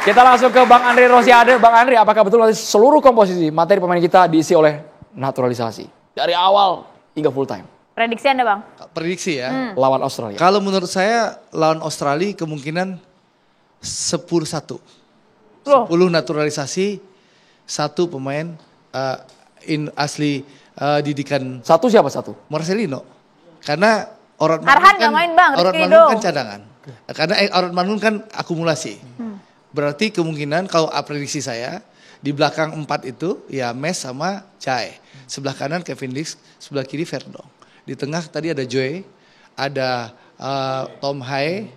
Kita langsung ke Bang Andri Rosiade. Bang Andri, apakah betul nanti seluruh komposisi materi pemain kita diisi oleh naturalisasi? Dari awal hingga full time. Prediksi Anda, Bang? Prediksi ya. Lawan Australia. Kalau menurut saya lawan Australia kemungkinan 10-1. 10 naturalisasi, 1 pemain asli didikan. Satu siapa satu? Marcelino. Karena Orad Arhan nggak main, Bang. Orad Rizky Mangun dong. kan cadangan. Karena Orad Mangun kan akumulasi. Berarti kemungkinan kalau prediksi saya di belakang 4 itu ya Mes sama Chai. Sebelah kanan Kevin Dix, sebelah kiri Verdong. Di tengah tadi ada Joy, ada Tom Hai,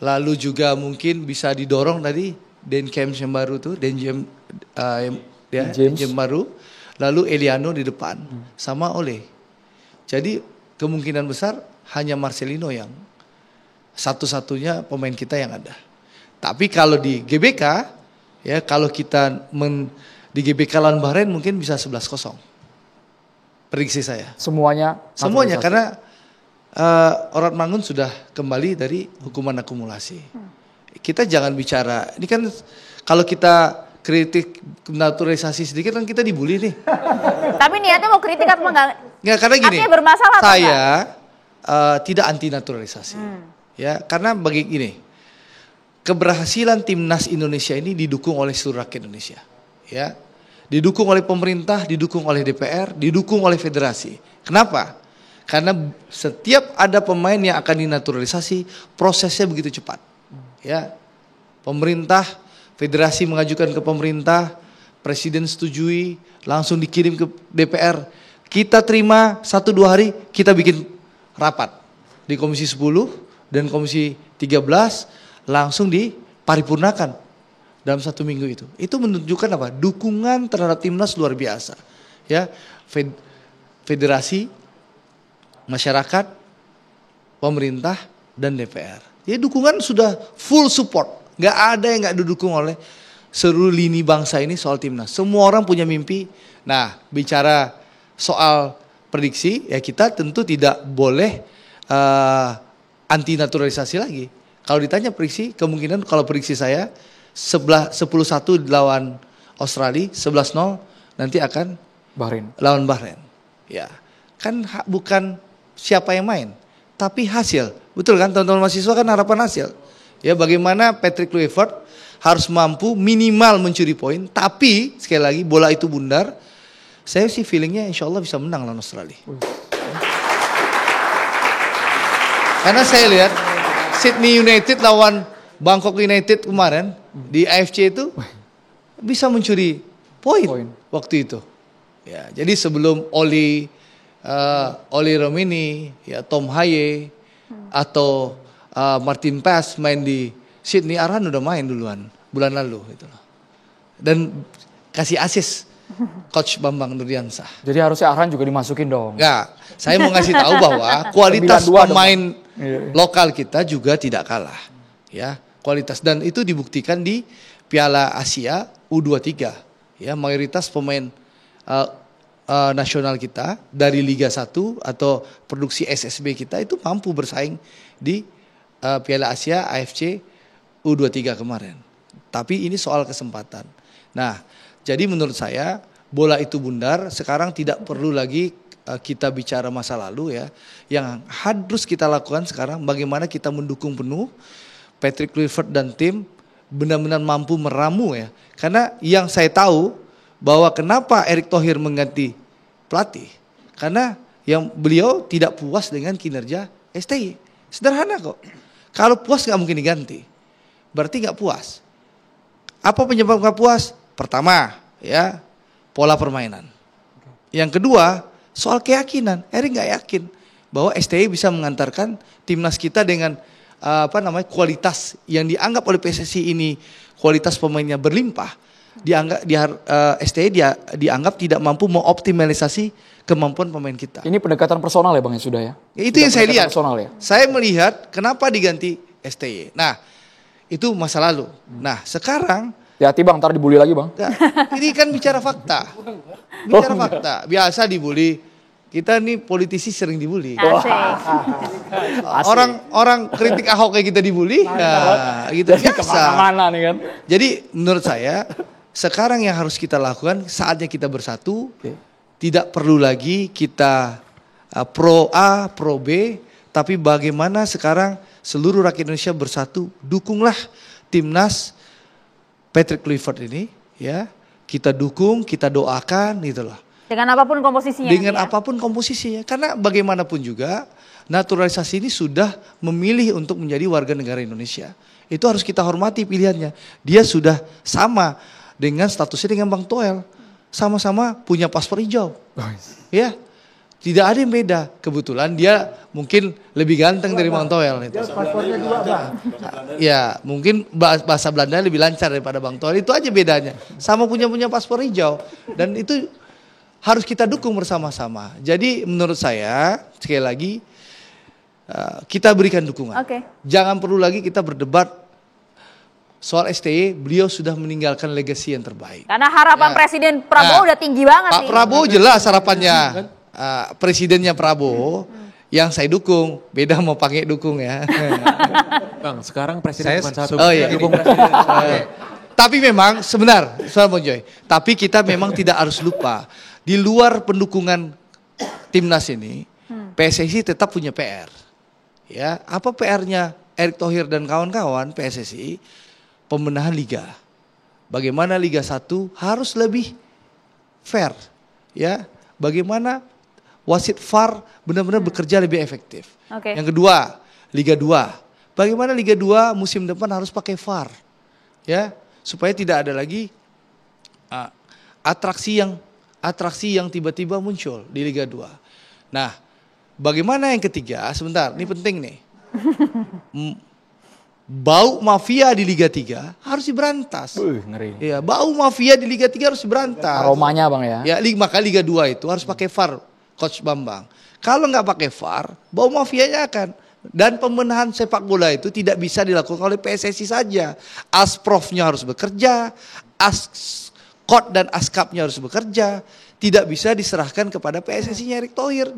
lalu juga mungkin bisa didorong tadi Den James yang baru tuh, James baru, lalu Eliano di depan sama Ole. Jadi kemungkinan besar hanya Marcelino yang satu-satunya pemain kita yang ada. Tapi kalau di GBK ya kalau kita di GBK lawan Bahrain mungkin bisa 11-0. Prediksi saya. Semuanya karena Orad Mangun sudah kembali dari hukuman akumulasi. Kita jangan bicara, ini kan kalau kita kritik naturalisasi sedikit kan kita dibully nih. Tapi niatnya mau kritik apa enggak? Nggak, karena gini, artinya bermasalah apa saya tidak anti naturalisasi. Ya, karena bagi gini, keberhasilan timnas Indonesia ini didukung oleh seluruh rakyat Indonesia. Ya, didukung oleh pemerintah, didukung oleh DPR, didukung oleh federasi. Kenapa? Karena setiap ada pemain yang akan dinaturalisasi, prosesnya begitu cepat. Ya, pemerintah, federasi mengajukan ke pemerintah, presiden setujui, langsung dikirim ke DPR. Kita terima 1-2 hari, kita bikin rapat di Komisi 10 dan Komisi 13 langsung diparipurnakan dalam 1 minggu itu. Itu menunjukkan apa? Dukungan terhadap timnas luar biasa. Ya, federasi, masyarakat, pemerintah dan DPR. Jadi dukungan sudah full support. Gak ada yang gak didukung oleh seluruh lini bangsa ini soal timnas. Semua orang punya mimpi. Nah, bicara soal prediksi, ya kita tentu tidak boleh anti naturalisasi lagi. Kalau ditanya prediksi, kemungkinan kalau prediksi saya 10-1 lawan Australia, 11-0 nanti akan lawan Bahrain. Ya, kan bukan siapa yang main, tapi hasil. Betul kan teman-teman mahasiswa kan harapan hasil. Ya, bagaimana Patrick Kluivert harus mampu minimal mencuri poin, tapi sekali lagi bola itu bundar. Saya sih feelingnya insya Allah bisa menang lawan Australia. Karena saya lihat Sydney United lawan Bangkok United kemarin di AFC itu bisa mencuri poin waktu itu. Ya, jadi sebelum Oli Romini, ya Tom Haye atau Martin Paes main di Sydney, Arhan udah main duluan bulan lalu gitu loh. Dan kasih assist Coach Bambang Nurdiansah. Jadi harusnya Arhan juga dimasukin dong. Enggak, saya mau ngasih tahu bahwa kualitas pemain lokal kita juga tidak kalah. Ya, kualitas, dan itu dibuktikan di Piala Asia U23. Ya, mayoritas pemain nasional kita dari Liga 1 atau produksi SSB kita itu mampu bersaing di Piala Asia AFC U23 kemarin. Tapi ini soal kesempatan. Nah, jadi menurut saya bola itu bundar, sekarang tidak perlu lagi kita bicara masa lalu ya. Yang harus kita lakukan sekarang bagaimana kita mendukung penuh Patrick Kluivert dan tim benar-benar mampu meramu ya. Karena yang saya tahu bahwa kenapa Erick Thohir mengganti pelatih, karena yang beliau tidak puas dengan kinerja STY. Sederhana kok. Kalau puas nggak mungkin diganti. Berarti nggak puas. Apa penyebab nggak puas? Pertama, ya pola permainan. Yang kedua, soal keyakinan. Erick nggak yakin bahwa STY bisa mengantarkan timnas kita dengan kualitas yang dianggap oleh PSSI ini kualitas pemainnya berlimpah. STY dianggap tidak mampu mengoptimalisasi kemampuan pemain kita. Ini pendekatan personal ya Bang ya sudah ya? Itu yang saya lihat. Ya? Saya melihat kenapa diganti STY. Nah, itu masa lalu. Nah, sekarang hati Bang, ntar dibully lagi Bang. Ini kan bicara fakta. Bicara fakta. Biasa dibully kita nih politisi sering dibully. Asik. Orang kritik Ahok kayak kita dibully, ya gitu Jadi biasa. kemana-mana nih kan. Jadi menurut saya sekarang yang harus kita lakukan saatnya kita bersatu. Tidak perlu lagi kita pro A, pro B, tapi bagaimana sekarang seluruh rakyat Indonesia bersatu, dukunglah timnas Patrick Kluivert ini, ya. Kita dukung, kita doakan gitu loh. Dengan apapun komposisinya. Dengan ya? apapun komposisinya. Karena bagaimanapun juga naturalisasi ini sudah memilih untuk menjadi warga negara Indonesia. Itu harus kita hormati pilihannya. Dia sudah sama dengan statusnya dengan Bang Toel. Sama-sama punya paspor hijau. Ya, tidak ada yang beda. Kebetulan dia mungkin lebih ganteng dari Bang Toel. Paspornya dua, Bang. Ya, mungkin bahasa Belanda lebih lancar daripada Bang Toel. Itu aja bedanya. Sama punya paspor hijau. Dan itu harus kita dukung bersama-sama. Jadi menurut saya, sekali lagi, kita berikan dukungan. Oke. Jangan perlu lagi kita berdebat soal STY, beliau sudah meninggalkan legasi yang terbaik. Karena harapan Ya. Presiden Prabowo udah tinggi banget Pak nih. Prabowo jelas harapannya. Presidennya Prabowo, yang saya dukung, beda mau pakai dukung ya. Bang, sekarang presiden cuma satu. Oh iya. Dukung presiden. Tapi memang sebentar, Bang Joy. Tapi kita memang tidak harus lupa. Di luar pendukungan timnas ini, PSSI tetap punya PR. Ya, apa PR-nya Erick Thohir dan kawan-kawan PSSI? Pembenahan liga. Bagaimana Liga 1 harus lebih fair, ya. Bagaimana wasit VAR benar-benar bekerja lebih efektif. Oke. Yang kedua, Liga 2. Bagaimana Liga 2 musim depan harus pakai VAR, ya, supaya tidak ada lagi atraksi yang tiba-tiba muncul di Liga 2. Nah, bagaimana yang ketiga? Sebentar, ini penting nih. Bau mafia di Liga 3 harus diberantas. Ngeri. Ya, bau mafia di Liga 3 harus diberantas. Aromanya Bang ya. Ya, maka Liga 2 itu harus pakai VAR, Coach Bambang. Kalau nggak pakai VAR, bau mafianya akan. Dan pembenahan sepak bola itu tidak bisa dilakukan oleh PSSI saja. Asprofnya harus bekerja, Askot dan Askapnya harus bekerja. Tidak bisa diserahkan kepada PSSI-nya Erick Thohir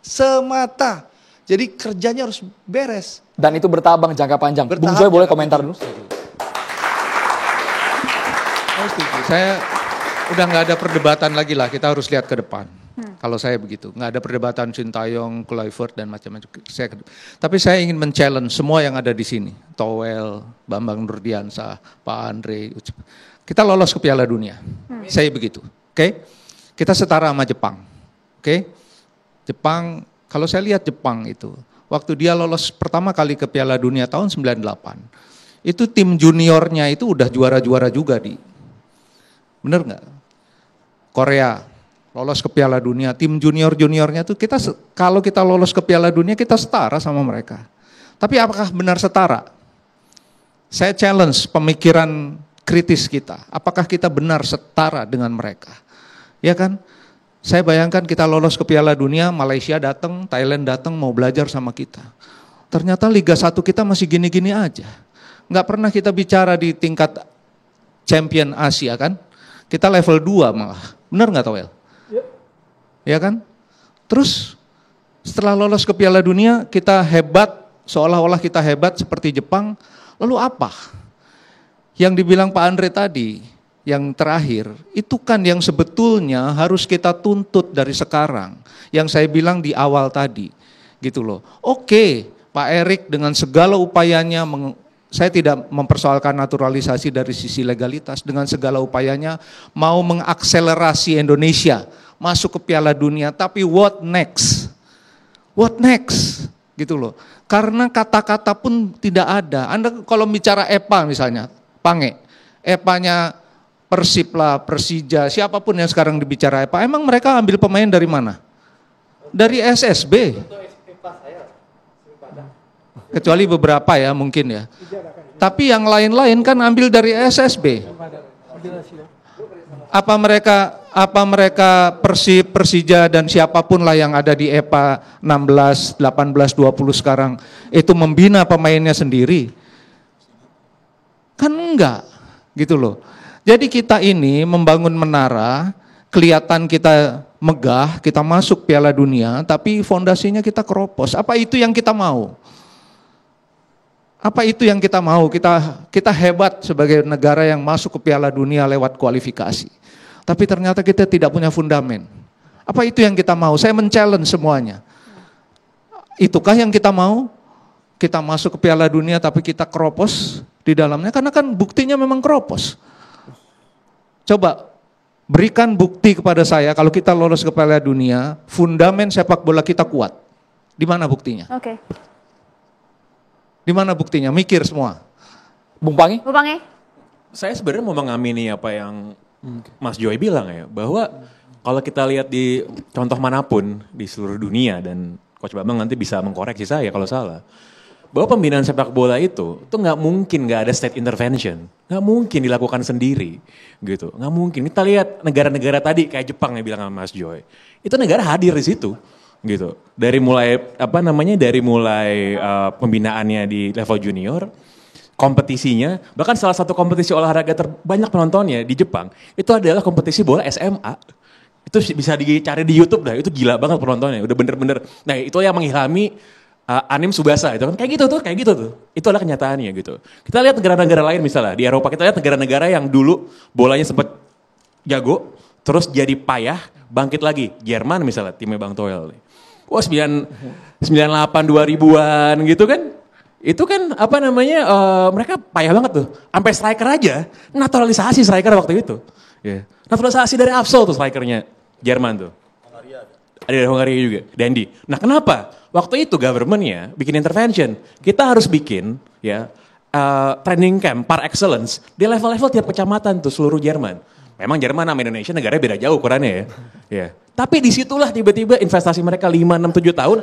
semata. Jadi kerjanya harus beres. Dan itu bertabang jangka panjang. Bung Bertahap Joy boleh jangka komentar dulu. Saya udah nggak ada perdebatan lagi lah, kita harus lihat ke depan. Kalau saya begitu, nggak ada perdebatan Sintayong, Kluivert dan macam-macam. Tapi saya ingin men-challenge semua yang ada di sini. Toel, Bambang Nurdiansah, Pak Andre. Kita lolos ke Piala Dunia. Saya begitu. Oke? Kita setara sama Jepang. Oke? Jepang, kalau saya lihat Jepang itu, waktu dia lolos pertama kali ke Piala Dunia tahun 98, itu tim juniornya itu udah juara-juara juga bener nggak? Korea lolos ke Piala Dunia, tim juniornya tuh kalau kita lolos ke Piala Dunia kita setara sama mereka. Tapi apakah benar setara? Saya challenge pemikiran kritis kita. Apakah kita benar setara dengan mereka? Ya kan? Saya bayangkan kita lolos ke Piala Dunia, Malaysia datang, Thailand datang mau belajar sama kita. Ternyata Liga 1 kita masih gini-gini aja. Nggak pernah kita bicara di tingkat Champion Asia kan? Kita level 2 malah. Benar nggak Toel? Ya kan? Terus setelah lolos ke Piala Dunia kita hebat, seolah-olah kita hebat seperti Jepang. Lalu apa? Yang dibilang Pak Andre tadi, yang terakhir, itu kan yang sebetulnya harus kita tuntut dari sekarang. Yang saya bilang di awal tadi, gitu loh. Oke, Pak Erik dengan segala upayanya, saya tidak mempersoalkan naturalisasi dari sisi legalitas, dengan segala upayanya mau mengakselerasi Indonesia masuk ke Piala Dunia, tapi what next? What next? Gitu loh. Karena kata-kata pun tidak ada. Anda kalau bicara EPA misalnya, Pange, EPA-nya Persib lah, Persija, siapapun yang sekarang dibicara EPA, emang mereka ambil pemain dari mana? Dari SSB. Kecuali beberapa ya mungkin ya. Tapi yang lain-lain kan ambil dari SSB. Apa mereka Persib, Persija dan siapapun lah yang ada di EPA 16, 18, 20 sekarang itu membina pemainnya sendiri? Kan enggak, gitu loh. Jadi kita ini membangun menara, kelihatan kita megah, kita masuk Piala Dunia, tapi fondasinya kita keropos. Apa itu yang kita mau? Apa itu yang kita mau? Kita hebat sebagai negara yang masuk ke Piala Dunia lewat kualifikasi. Tapi ternyata kita tidak punya fundamen. Apa itu yang kita mau? Saya men-challenge semuanya. Itukah yang kita mau? Kita masuk ke Piala Dunia tapi kita keropos di dalamnya, karena kan buktinya memang keropos. Coba berikan bukti kepada saya kalau kita lolos ke Piala Dunia, fundamen sepak bola kita kuat. Di mana buktinya? Oke. Di mana buktinya? Mikir semua. Bung Pangi? Bu Pange? Saya sebenarnya mau mengamini apa yang Mas Joy bilang ya, bahwa kalau kita lihat di contoh manapun di seluruh dunia, dan Coach Bambang nanti bisa mengkoreksi saya kalau salah, bahwa pembinaan sepak bola itu nggak mungkin nggak ada state intervention, nggak mungkin dilakukan sendiri, gitu, nggak mungkin. Kita lihat negara-negara tadi kayak Jepang yang bilang sama Mas Joy, itu negara hadir di situ, gitu. Dari mulai pembinaannya di level junior, kompetisinya, bahkan salah satu kompetisi olahraga terbanyak penontonnya di Jepang itu adalah kompetisi bola SMA. Itu bisa dicari di YouTube dah, itu gila banget penontonnya, udah bener-bener. Nah itu yang mengilhami Anim Tsubasa itu kan kayak gitu tuh. Itu adalah kenyataannya gitu. Kita lihat negara-negara lain misalnya di Eropa, kita lihat negara-negara yang dulu bolanya sempat jago, terus jadi payah, bangkit lagi. Jerman misalnya timnya Bang Toel. Wah 98 2000-an gitu kan. Itu kan mereka payah banget tuh. Sampai striker aja naturalisasi striker waktu itu. Yeah. Naturalisasi dari Absol tuh strikernya Jerman tuh. Ada dari Hongaria juga, Dandi. Nah kenapa? Waktu itu government-nya bikin intervention. Kita harus bikin training camp par excellence di level-level tiap kecamatan tuh seluruh Jerman. Memang Jerman sama Indonesia negaranya beda jauh ukurannya ya. Yeah. Tapi disitulah tiba-tiba investasi mereka 5, 6, 7 tahun.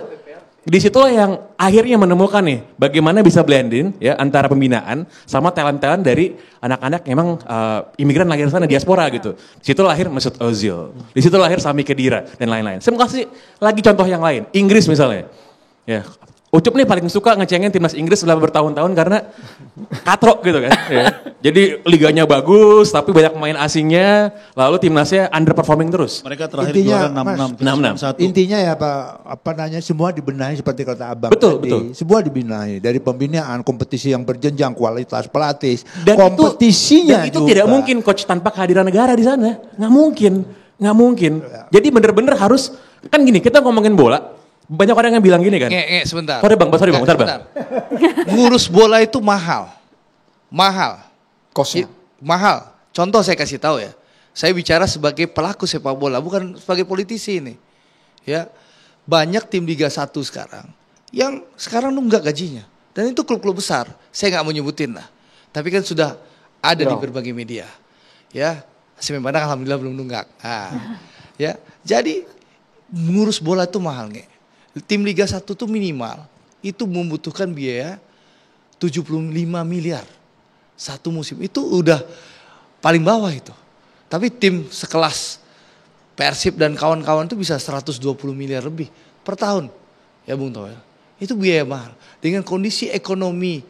Disitulah yang akhirnya menemukan nih bagaimana bisa blending ya antara pembinaan sama talent-talent dari anak-anak yang emang imigran lahir sana diaspora gitu. Di situ lahir Mesut Ozil, di situ lahir Sami Khedira dan lain-lain. Saya mau kasih lagi contoh yang lain, Inggris misalnya. Ya, Ucup nih paling suka ngecengin timnas Inggris selama bertahun-tahun karena katrok gitu kan. Ya. Jadi liganya bagus tapi banyak pemain asingnya, lalu timnasnya underperforming terus. Mereka terakhir Intinya, juara 6-6. Intinya ya apa namanya semua dibenahi seperti kata Abang Betul, tadi. betul. Semua dibenahi dari pembinaan, kompetisi yang berjenjang, kualitas pelatih, Dan kompetisinya itu juga. tidak mungkin coach tanpa kehadiran negara di sana. Nggak mungkin. Jadi bener-bener harus, kan gini, kita ngomongin bola, banyak orang yang bilang gini kan. Sebentar. Sorry bang, bentar bang. Ngurus bola itu mahal. Kosnya. Mahal. Contoh saya kasih tahu ya. Saya bicara sebagai pelaku sepak bola, bukan sebagai politisi ini. Ya. Banyak tim Liga 1 sekarang yang sekarang nunggak gajinya. Dan itu klub-klub besar. Saya nggak mau nyebutin lah. Tapi kan sudah ada di berbagai media. Ya. AC Padang alhamdulillah belum nunggak. Nah, ya. Jadi ngurus bola itu mahal nggak? Tim Liga 1 tuh minimal itu membutuhkan biaya 75 miliar satu musim. Itu udah paling bawah itu. Tapi tim sekelas Persib dan kawan-kawan itu bisa 120 miliar lebih per tahun. Ya Bung Toel. Itu biaya mahal. Dengan kondisi ekonomi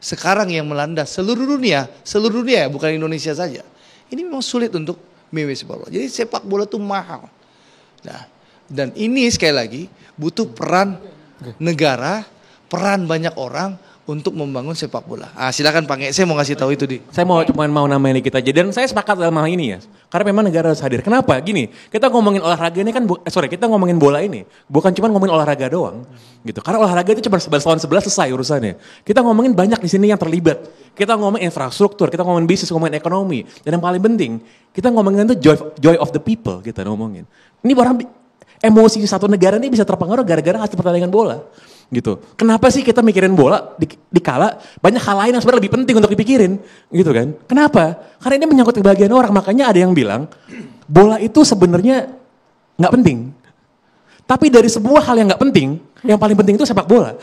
sekarang yang melanda seluruh dunia ya, bukan Indonesia saja. Ini memang sulit untuk memilih sepak bola. Jadi sepak bola itu mahal. Nah, dan ini sekali lagi butuh peran negara, peran banyak orang untuk membangun sepak bola. Silakan Pak Nge, saya mau ngasih tahu itu di. Saya cuma mau namain dikit aja, dan saya sepakat dalam hal ini ya. Karena memang negara harus hadir. Kenapa? Gini, kita ngomongin olahraga ini kan, kita ngomongin bola ini, bukan cuma ngomongin olahraga doang, gitu. Karena olahraga itu cuma 11 lawan 11 selesai urusannya. Kita ngomongin banyak di sini yang terlibat. Kita ngomongin infrastruktur, kita ngomongin bisnis, ngomongin ekonomi, dan yang paling penting, kita ngomongin itu joy of the people, kita ngomongin. Ini orang emosi satu negara ini bisa terpengaruh gara-gara hasil pertandingan bola. Gitu. Kenapa sih kita mikirin bola dikala banyak hal lain yang sebenarnya lebih penting untuk dipikirin, gitu kan? Kenapa? Karena ini menyangkut kebahagiaan orang. Makanya ada yang bilang bola itu sebenarnya nggak penting. Tapi dari sebuah hal yang nggak penting, yang paling penting itu sepak bola.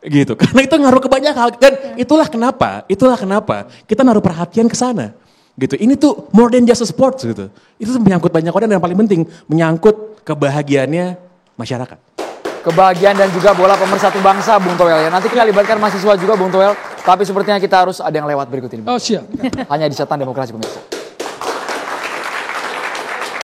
Gitu. Karena itu ngaruh ke banyak hal. Dan itulah kenapa kita naruh perhatian ke sana. Gitu. Ini tuh more than just a sport gitu. Itu menyangkut banyak orang, dan yang paling penting menyangkut kebahagiaannya masyarakat. Kebahagiaan dan juga bola pemersatu bangsa, Bung Toel ya. Nanti kita libatkan mahasiswa juga, Bung Toel. Tapi sepertinya kita harus ada yang lewat berikut ini. Oh siap. Hanya di Catatan Demokrasi pemirsa.